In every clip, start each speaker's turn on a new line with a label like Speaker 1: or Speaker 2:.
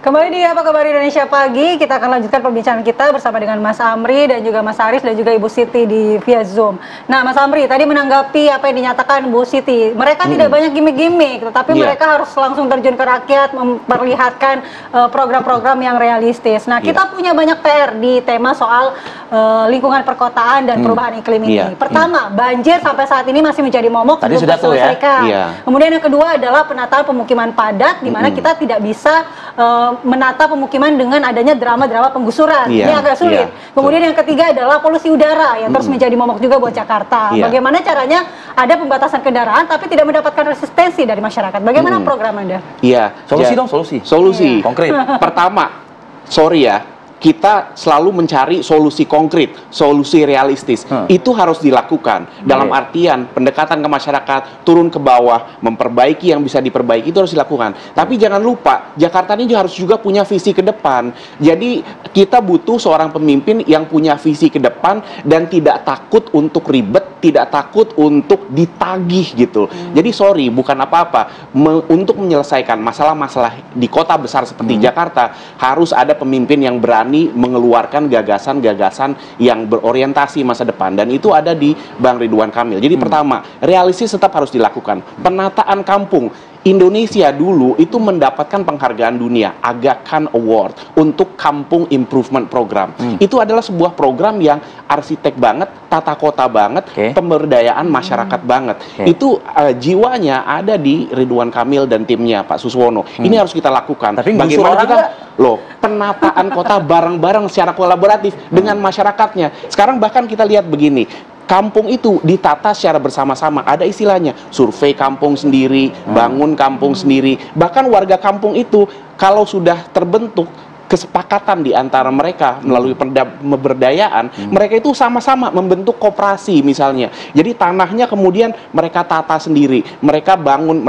Speaker 1: Kembali di Apa Kabar Indonesia Pagi, kita akan lanjutkan perbincangan kita bersama dengan Mas Amri dan juga Mas Aris dan juga Ibu Siti di via Zoom. Nah, Mas Amri tadi menanggapi apa yang dinyatakan Bu Siti, mereka tidak banyak gimmick-gimmick, tetapi mereka harus langsung terjun ke rakyat, memperlihatkan program-program yang realistis. Nah, kita punya banyak PR di tema soal lingkungan perkotaan dan perubahan iklim ini. Pertama, banjir sampai saat ini masih menjadi momok,
Speaker 2: tadi sudah tuh ya.
Speaker 1: Kemudian yang kedua adalah penataan pemukiman padat, di mana kita tidak bisa menata pemukiman dengan adanya drama-drama penggusuran. Ini agak sulit. Kemudian yang ketiga adalah polusi udara yang terus menjadi momok juga buat Jakarta. Bagaimana caranya ada pembatasan kendaraan tapi tidak mendapatkan resistensi dari masyarakat? Bagaimana program Anda?
Speaker 2: Solusi dong, solusi. Konkret.
Speaker 3: Pertama, sorry ya, kita selalu mencari solusi konkret, solusi realistis. Itu harus dilakukan. Dalam artian pendekatan ke masyarakat, turun ke bawah, memperbaiki yang bisa diperbaiki, itu harus dilakukan. Tapi jangan lupa, Jakarta ini harus juga punya visi ke depan. Jadi kita butuh seorang pemimpin yang punya visi ke depan dan tidak takut untuk ribet, tidak takut untuk ditagih gitu. Jadi sorry, bukan apa-apa. Untuk menyelesaikan masalah-masalah di kota besar seperti Jakarta, harus ada pemimpin yang berani mengeluarkan gagasan-gagasan yang berorientasi masa depan, dan itu ada di Bang Ridwan Kamil. Jadi pertama, realistis tetap harus dilakukan. Penataan kampung Indonesia dulu itu mendapatkan penghargaan dunia, Aga Khan Award untuk Kampung Improvement Program. Itu adalah sebuah program yang arsitek banget, tata kota banget, pemberdayaan masyarakat banget. Itu jiwanya ada di Ridwan Kamil dan timnya Pak Suswono. Ini harus kita lakukan.
Speaker 2: Tapi
Speaker 3: bagaimana kita penataan kota bareng-bareng secara kolaboratif dengan masyarakatnya. Sekarang bahkan kita lihat begini, kampung itu ditata secara bersama-sama. Ada istilahnya, survei kampung sendiri, bangun kampung sendiri. Bahkan warga kampung itu, kalau sudah terbentuk kesepakatan di antara mereka melalui pemberdayaan, mereka itu sama-sama membentuk koperasi misalnya. Jadi tanahnya kemudian mereka tata sendiri, mereka bangun,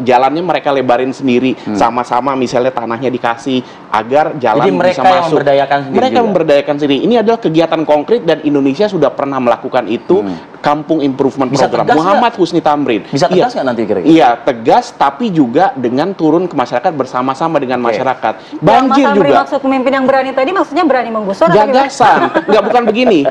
Speaker 3: jalannya mereka lebarin sendiri, sama-sama misalnya tanahnya dikasih agar jalan bisa masuk. Mereka memberdayakan sendiri. Ini adalah kegiatan konkret dan Indonesia sudah pernah melakukan itu. Kampung Improvement Program Muhammad Husni Tamrin.
Speaker 2: Bisa tegas nggak nanti kira-kira?
Speaker 3: Iya, tegas, tapi juga dengan turun ke masyarakat bersama-sama dengan masyarakat. Banjir
Speaker 1: Mas
Speaker 3: juga.
Speaker 1: Maksud pemimpin yang berani tadi maksudnya berani menggusur?
Speaker 3: Gagasan. Nggak, bukan begini.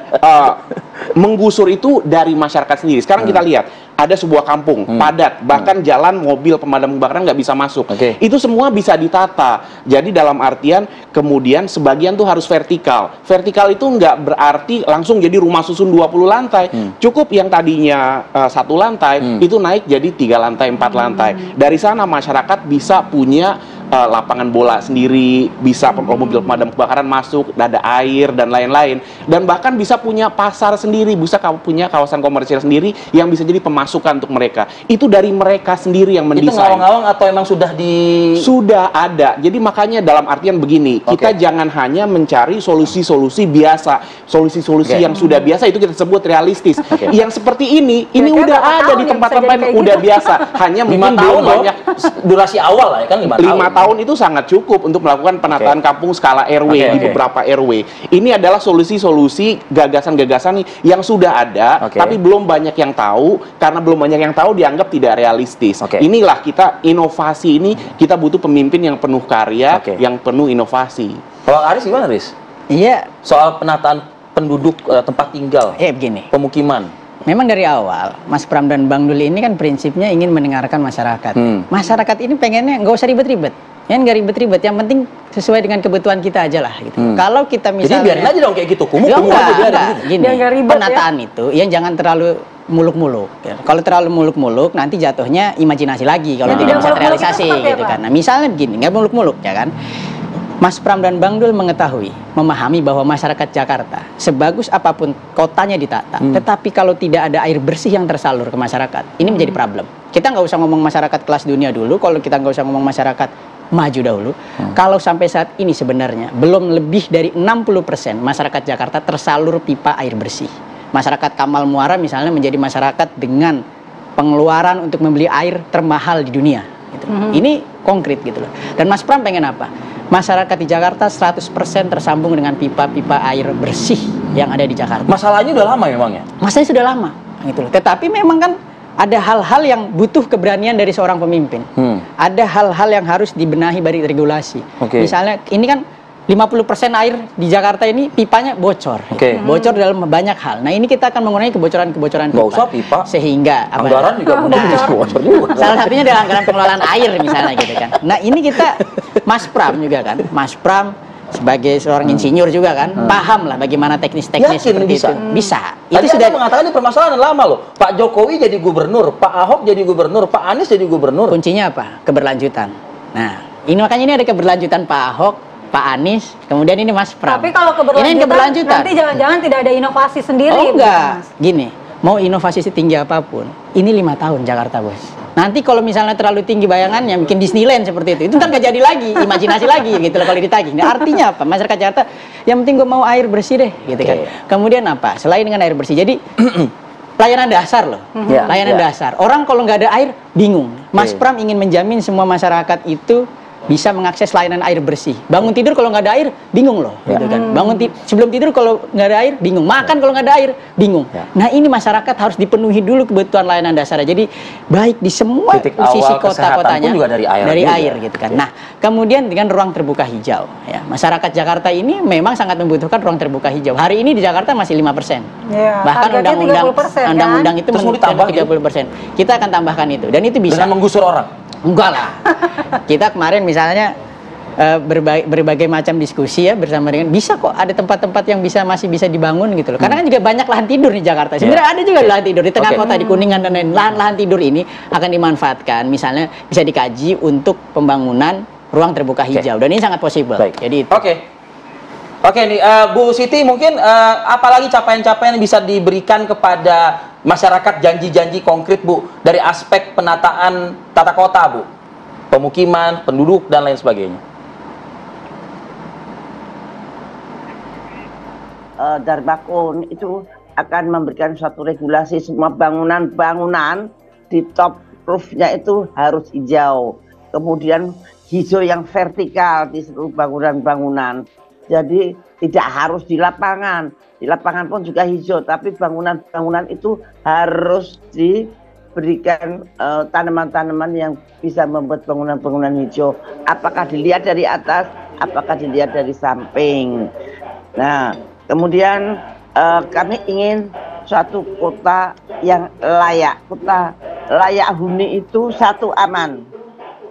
Speaker 3: Menggusur itu dari masyarakat sendiri. Sekarang kita lihat, ada sebuah kampung padat, bahkan jalan mobil pemadam kebakaran nggak bisa masuk. Itu semua bisa ditata. Jadi dalam artian kemudian sebagian tuh harus vertikal. Vertikal itu nggak berarti langsung jadi rumah susun 20 lantai. Cukup yang tadinya 1 lantai itu naik jadi 3 lantai, 4 lantai. Dari sana masyarakat bisa punya lapangan bola sendiri, bisa mobil pemadam kebakaran masuk, ada air dan lain-lain, dan bahkan bisa punya pasar sendiri, bisa punya kawasan komersial sendiri yang bisa jadi pemasukan untuk mereka. Itu dari mereka sendiri yang mendesain.
Speaker 2: Itu ngawang-ngawang atau emang sudah
Speaker 3: ada. Jadi makanya dalam artian begini, kita jangan hanya mencari solusi-solusi biasa, solusi-solusi yang sudah biasa itu kita sebut realistis. Yang seperti ini udah ada di tempat-tempat yang udah biasa. Hanya
Speaker 2: 5
Speaker 3: mungkin
Speaker 2: tahun
Speaker 3: belum banyak.
Speaker 2: Durasi awal lah ya kan,
Speaker 3: 5 tahun itu sangat cukup untuk melakukan penataan kampung skala RW di beberapa RW. Ini adalah solusi-solusi gagasan-gagasan yang sudah ada, tapi belum banyak yang tahu. Karena belum banyak yang tahu, dianggap tidak realistis. Inilah kita inovasi ini, kita butuh pemimpin yang penuh karya, yang penuh inovasi.
Speaker 2: Kalau Aris gimana, Aris?
Speaker 4: Iya.
Speaker 2: Soal penataan penduduk tempat tinggal,
Speaker 4: begini.
Speaker 2: pemukiman.
Speaker 4: Memang dari awal, Mas Pram dan Bang Duli ini kan prinsipnya ingin mendengarkan masyarakat. Masyarakat ini pengennya nggak usah ribet-ribet. Ya nggak ribet-ribet, yang penting sesuai dengan kebutuhan kita aja lah gitu. Kalau kita misalnya...
Speaker 2: Jadi biarin aja dong kayak gitu, kumuh-kumuh aja biarin.
Speaker 4: Gini, penataan itu yang jangan terlalu muluk-muluk. Ya. Kalau terlalu muluk-muluk nanti jatuhnya imajinasi lagi kalau tidak bisa terrealisasi gitu kan. Nah, misalnya begini, nggak muluk-muluk ya kan. Mas Pram dan Bang Dul mengetahui, memahami bahwa masyarakat Jakarta, sebagus apapun kotanya ditata, tetapi kalau tidak ada air bersih yang tersalur ke masyarakat, ini menjadi problem. Kita nggak usah ngomong masyarakat kelas dunia dulu, kalau kita nggak usah ngomong masyarakat maju dahulu. Kalau sampai saat ini sebenarnya, belum lebih dari 60% masyarakat Jakarta tersalur pipa air bersih. Masyarakat Kamal Muara misalnya menjadi masyarakat dengan pengeluaran untuk membeli air termahal di dunia. Gitu. Ini konkret gitu loh. Dan Mas Pram pengen apa? Masyarakat di Jakarta 100% tersambung dengan pipa-pipa air bersih yang ada di Jakarta.
Speaker 2: Masalahnya udah lama memangnya?
Speaker 4: Masalahnya sudah lama gitu loh. Tetapi memang kan ada hal-hal yang butuh keberanian dari seorang pemimpin. ada hal-hal yang harus dibenahi dari regulasi.
Speaker 2: Oke.
Speaker 4: Misalnya ini kan 50% air di Jakarta ini pipanya bocor.
Speaker 2: Oke.
Speaker 4: Bocor dalam banyak hal. Nah, ini kita akan mengurangi kebocoran-kebocoran
Speaker 2: Nggak usah pipa.
Speaker 4: Sehingga
Speaker 2: Anggaran juga mungkin bocor juga.
Speaker 4: salah satunya dalam anggaran pengelolaan air misalnya gitu kan. Nah, ini kita Mas Pram juga kan. Mas Pram sebagai seorang insinyur juga kan, paham lah bagaimana teknis-teknis
Speaker 2: Yakin
Speaker 4: seperti
Speaker 2: bisa?
Speaker 4: itu. Bisa.
Speaker 2: Tadi
Speaker 4: Itu sudah
Speaker 2: Anda mengatakan ini permasalahan lama loh. Pak Jokowi jadi gubernur, Pak Ahok jadi gubernur, Pak Anies jadi gubernur.
Speaker 4: kuncinya apa? Keberlanjutan. Nah, ini makanya ini ada keberlanjutan Pak Ahok, Pak Anies, kemudian ini Mas Pram.
Speaker 1: Tapi kalau
Speaker 4: Ini
Speaker 1: keberlanjutan, nanti jangan-jangan tidak ada inovasi sendiri.
Speaker 4: Oh
Speaker 1: begitu,
Speaker 4: enggak,
Speaker 1: Mas?
Speaker 4: gini, mau inovasi setinggi apapun, ini 5 tahun Jakarta, bos. Nanti kalau misalnya terlalu tinggi bayangannya, bikin Disneyland seperti itu ntar nggak jadi lagi, imajinasi lagi gitu loh kalau ditagih. Nah, artinya apa? Masyarakat Jakarta, yang penting gue mau air bersih deh, gitu kan. Kemudian apa? Selain dengan air bersih, jadi layanan dasar loh, layanan dasar. Orang kalau nggak ada air, bingung. Mas Pram ingin menjamin semua masyarakat itu bisa mengakses layanan air bersih. Bangun tidur kalau nggak ada air, bingung loh, gitu kan. Sebelum tidur kalau nggak ada air, bingung. Makan kalau nggak ada air, bingung. Nah, ini masyarakat harus dipenuhi dulu kebutuhan layanan dasar. Jadi baik di semua
Speaker 2: Titik
Speaker 4: sisi
Speaker 2: awal
Speaker 4: kota-kotanya
Speaker 2: kesehatan pun juga dari air juga.
Speaker 4: gitu kan. Nah, kemudian dengan ruang terbuka hijau, ya masyarakat Jakarta ini memang sangat membutuhkan ruang terbuka hijau. Hari ini di Jakarta masih 5%.
Speaker 1: Ya,
Speaker 4: Bahkan
Speaker 1: targetnya 30%, kan?
Speaker 4: undang-undang itu
Speaker 2: Terus mau ditambah
Speaker 4: 30%. Kita akan tambahkan itu dan itu bisa.
Speaker 2: Dengan menggusur orang.
Speaker 4: Enggak lah. Kita kemarin misalnya berbagai macam diskusi ya bersama dengan bisa kok ada tempat-tempat yang masih bisa dibangun gitu loh. Karena kan juga banyak lahan tidur di Jakarta. Sebenarnya ada juga lahan tidur di tengah kota di Kuningan dan lain. Lahan tidur ini akan dimanfaatkan misalnya bisa dikaji untuk pembangunan ruang terbuka hijau dan ini sangat possible. Jadi itu.
Speaker 2: Oke nih Bu Siti mungkin apalagi capaian-capaian yang bisa diberikan kepada masyarakat janji-janji konkret Bu dari aspek penataan tata kota Bu, pemukiman, penduduk dan lain sebagainya.
Speaker 5: Darbakun itu akan memberikan suatu regulasi semua bangunan-bangunan di top roofnya itu harus hijau. Kemudian hijau yang vertikal di seluruh bangunan-bangunan. Jadi tidak harus di lapangan. Di lapangan pun juga hijau, tapi bangunan-bangunan itu harus diberikan tanaman-tanaman yang bisa membuat bangunan-bangunan hijau. Apakah dilihat dari atas, apakah dilihat dari samping. Nah, kemudian kami ingin suatu kota yang layak. Kota layak huni itu satu aman.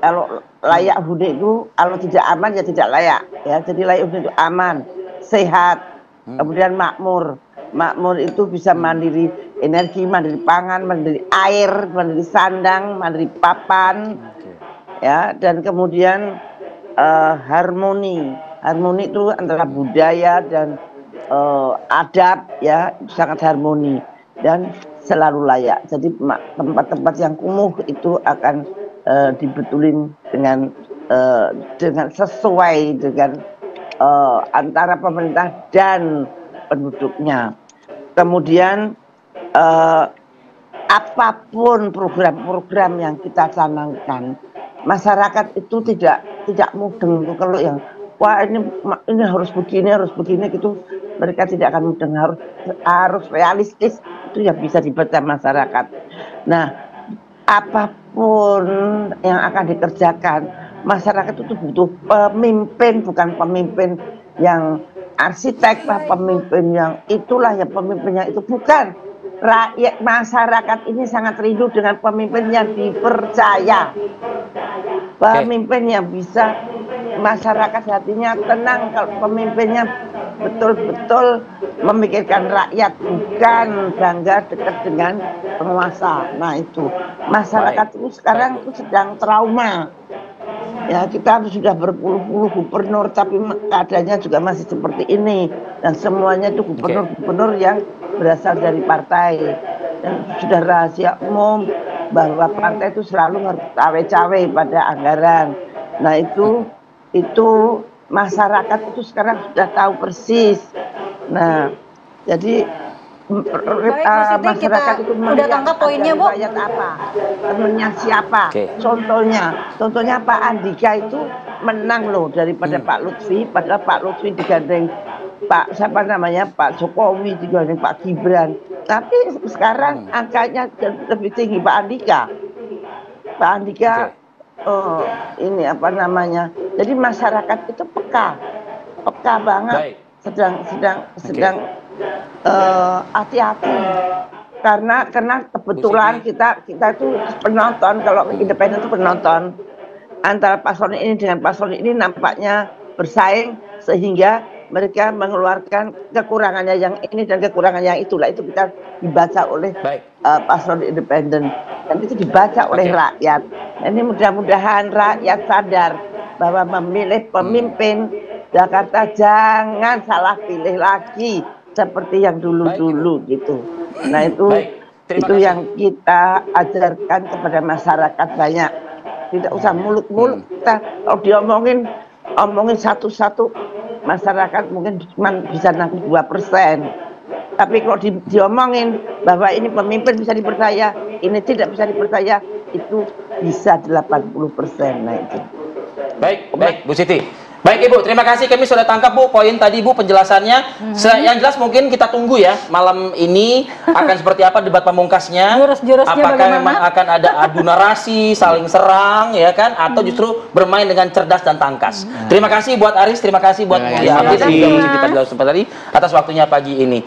Speaker 5: Kalau layak huni itu kalau tidak aman ya tidak layak ya. Jadi layak huni itu aman, sehat, kemudian makmur. Makmur itu bisa mandiri energi, mandiri pangan, mandiri air, mandiri sandang, mandiri papan. Ya, dan kemudian harmoni. Harmoni itu antara budaya dan adab ya, sangat harmoni dan selalu layak. Jadi tempat-tempat yang kumuh itu akan dibetulin dengan sesuai dengan antara pemerintah dan penduduknya. Kemudian apapun program-program yang kita canangkan, masyarakat itu tidak mudeng kalau yang wah ini harus begini gitu, mereka tidak akan mudeng, harus realistis, itu yang bisa dibaca masyarakat. Nah, apapun yang akan dikerjakan, masyarakat itu butuh pemimpin, bukan pemimpin yang arsitek lah, pemimpin yang itulah, yang pemimpinnya itu bukan. Rakyat masyarakat ini sangat rindu dengan pemimpin yang dipercaya, pemimpin yang bisa masyarakat hatinya tenang, kalau pemimpinnya betul-betul memikirkan rakyat, bukan bangga dekat dengan penguasa. Nah itu masyarakat itu sekarang itu sedang trauma. Ya, kita sudah berpuluh-puluh gubernur tapi keadaannya juga masih seperti ini, dan semuanya itu gubernur-gubernur yang berasal dari partai, dan sudah rahasia umum bahwa partai itu selalu harus cawe-cawe pada anggaran. Nah itu masyarakat itu sekarang sudah tahu persis. Nah jadi masyarakat itu
Speaker 1: udah tangkap poinnya Bu.
Speaker 5: Rakyat apa, temennya siapa. Contohnya Pak Andika itu menang loh daripada Pak Lutfi, padahal Pak Lutfi digandeng Pak Jokowi, digandeng Pak Gibran, tapi sekarang angkanya lebih tinggi Pak Andika. ini apa namanya. Jadi masyarakat itu peka banget.
Speaker 2: Baik.
Speaker 5: Sedang hati-hati karena kebetulan kita itu penonton. Kalau independen itu penonton antara paslon ini dengan paslon ini nampaknya bersaing sehingga mereka mengeluarkan kekurangannya yang ini dan kekurangan yang itulah itu kita dibaca oleh paslon independen dan itu dibaca oleh rakyat. Ini mudah-mudahan rakyat sadar bahwa memilih pemimpin Jakarta jangan salah pilih lagi seperti yang dulu-dulu gitu. Nah itu yang kita ajarkan kepada masyarakat banyak. Tidak usah muluk-muluk kita kalau omongin satu-satu masyarakat mungkin cuma bisa nangkep 2%. Tapi kalau diomongin bahwa ini pemimpin bisa dipercaya, ini tidak bisa dipercaya, itu bisa 80%. Nah itu.
Speaker 2: Baik, Bu Siti. Baik Ibu, terima kasih. Kami sudah tangkap Bu poin tadi Bu penjelasannya. Yang jelas mungkin kita tunggu ya malam ini akan seperti apa debat pamungkasnya.
Speaker 1: Jurus-jurusnya
Speaker 2: apakah
Speaker 1: bagaimana?
Speaker 2: memang akan ada adu narasi, saling serang ya kan, atau justru bermain dengan cerdas dan tangkas. Terima kasih buat Aris, terima kasih buat Bu Siti dan juga Bu Siti pada kesempatan tadi atas waktunya pagi ini.